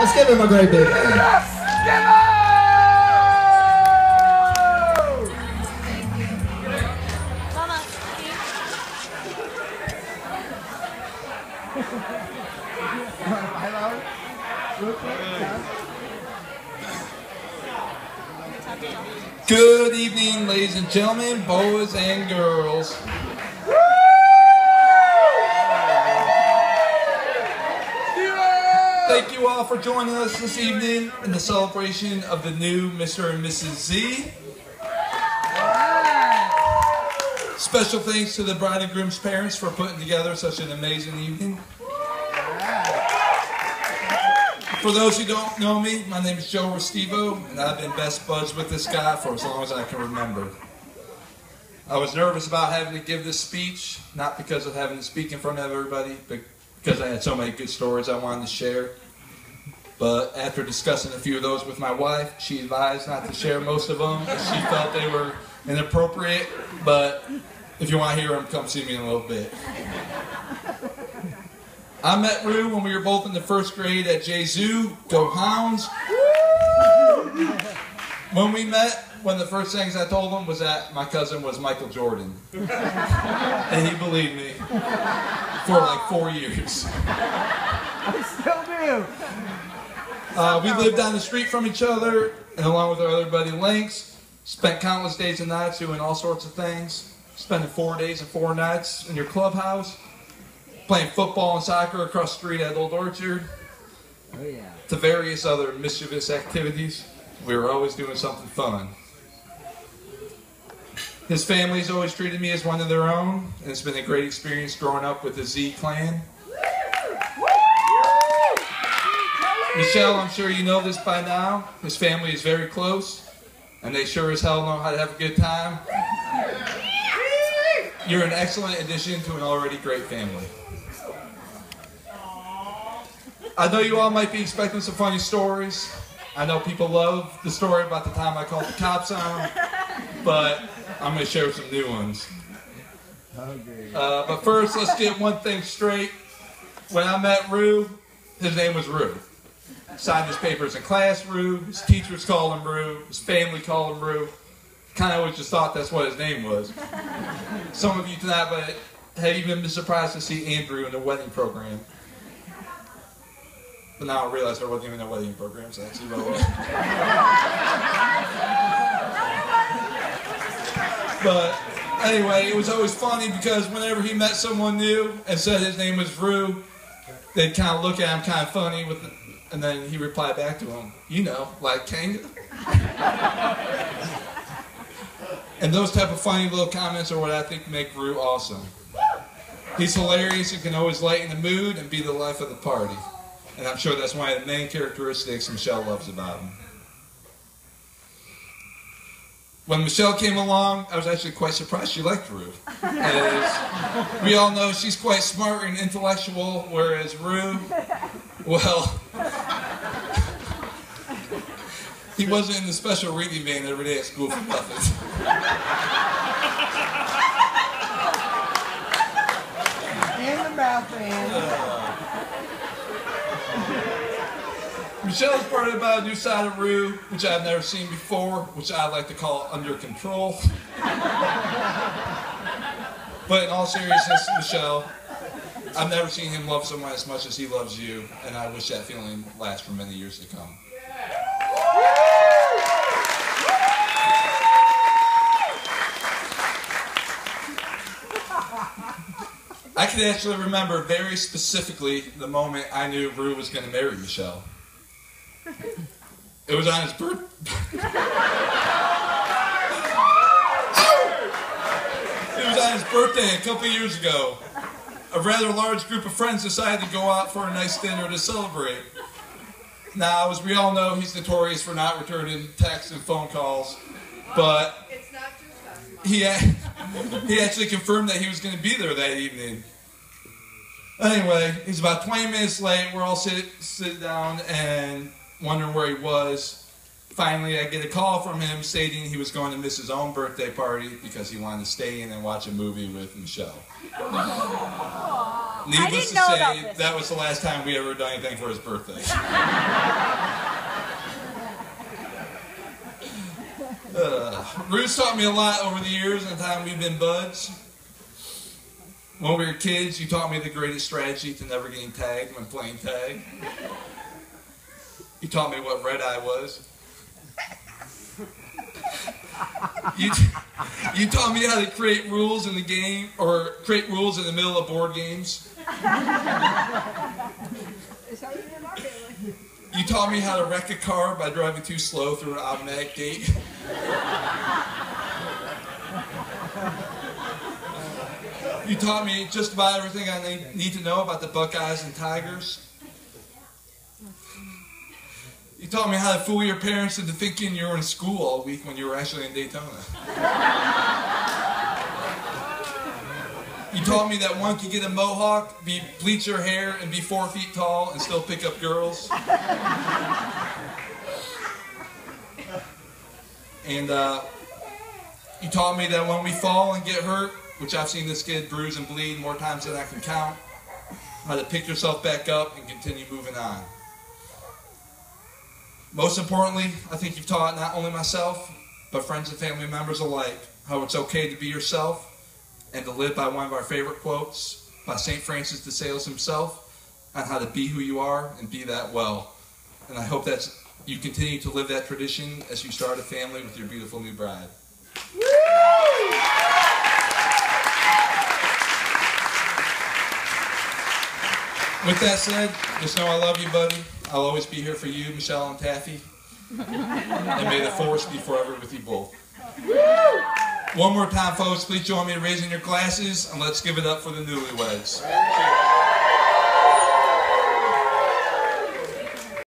Let's give him a great big hand. Good evening, ladies and gentlemen, boys and girls. Thank you all for joining us this evening in the celebration of the new Mr. and Mrs. Z. Special thanks to the bride and groom's parents for putting together such an amazing evening. For those who don't know me, my name is Joe Restivo, and I've been best buds with this guy for as long as I can remember. I was nervous about having to give this speech, not because of having to speak in front of everybody, but because I had so many good stories I wanted to share. But after discussing a few of those with my wife, she advised not to share most of them. She felt they were inappropriate, but if you want to hear them, come see me in a little bit. I met Rue when we were both in the first grade at J-Zoo. Go Hounds! When we met, one of the first things I told him was that my cousin was Michael Jordan. And he believed me for like 4 years. I still do. We lived down the street from each other, and along with our other buddy Lynx, spent countless days and nights doing all sorts of things. Spending 4 days and 4 nights in your clubhouse. Playing football and soccer across the street at Old Orchard, to various other mischievous activities. We were always doing something fun. His family's always treated me as one of their own, and it's been a great experience growing up with the Z clan. Michelle, I'm sure you know this by now. His family is very close, and they sure as hell know how to have a good time. You're an excellent addition to an already great family. I know you all might be expecting some funny stories. I know people love the story about the time I called the cops on them, but I'm going to share some new ones. But first, let's get one thing straight. When I met Rue, his name was Rue. Signed his papers in class Rue, his teachers called him Rue, his family called him Rue. Kind of always just thought that's what his name was. Some of you tonight but had even been surprised to see Andrew in the wedding program. But now I realize there wasn't even a wedding program, so actually well. But anyway, it was always funny because whenever he met someone new and said his name was Rue, they'd kind of look at him kind of funny, and then he replied back to him, you know, like Kanga. And those type of funny little comments are what I think make Rue awesome. He's hilarious and can always lighten the mood and be the life of the party. And I'm sure that's one of the main characteristics Michelle loves about him. When Michelle came along, I was actually quite surprised she liked Rue. As we all know, she's quite smart and intellectual, whereas Rue, well, he wasn't in the special reading band every day at school for nothing. And the mouth band. Michelle's part about a new side of Rue, which I've never seen before, which I like to call under control. But in all seriousness, Michelle, I've never seen him love someone as much as he loves you, and I wish that feeling lasts for many years to come. I can actually remember very specifically the moment I knew Rue was going to marry Michelle. It was on his birthday. It was on his birthday a couple years ago. A rather large group of friends decided to go out for a nice dinner to celebrate. Now, as we all know, he's notorious for not returning texts and phone calls, but he actually confirmed that he was going to be there that evening. Anyway, he's about 20 minutes late. We're all sitting down and wondering where he was. Finally, I get a call from him stating he was going to miss his own birthday party because he wanted to stay in and watch a movie with Michelle. Needless to say, that was the last time we ever done anything for his birthday. Ruth taught me a lot over the years and the time we've been buds. When we were kids, you taught me the greatest strategy to never getting tagged when playing tag. You taught me what red eye was. You taught me how to create rules in the game, or create rules in the middle of board games. You taught me how to wreck a car by driving too slow through an automatic gate. You taught me just about everything I need to know about the Buckeyes and Tigers. You taught me how to fool your parents into thinking you were in school all week when you were actually in Daytona. You taught me that one could get a mohawk, bleach your hair, and be 4 feet tall and still pick up girls. And you taught me that when we fall and get hurt, which I've seen this kid bruise and bleed more times than I can count, how to pick yourself back up and continue moving on. Most importantly, I think you've taught not only myself, but friends and family members alike, how it's okay to be yourself and to live by one of our favorite quotes by St. Francis de Sales himself on how to be who you are and be that well. And I hope that you continue to live that tradition as you start a family with your beautiful new bride. With that said, just know I love you, buddy. I'll always be here for you, Michelle and Taffy. And may the force be forever with you both. One more time, folks, please join me in raising your glasses, and let's give it up for the newlyweds.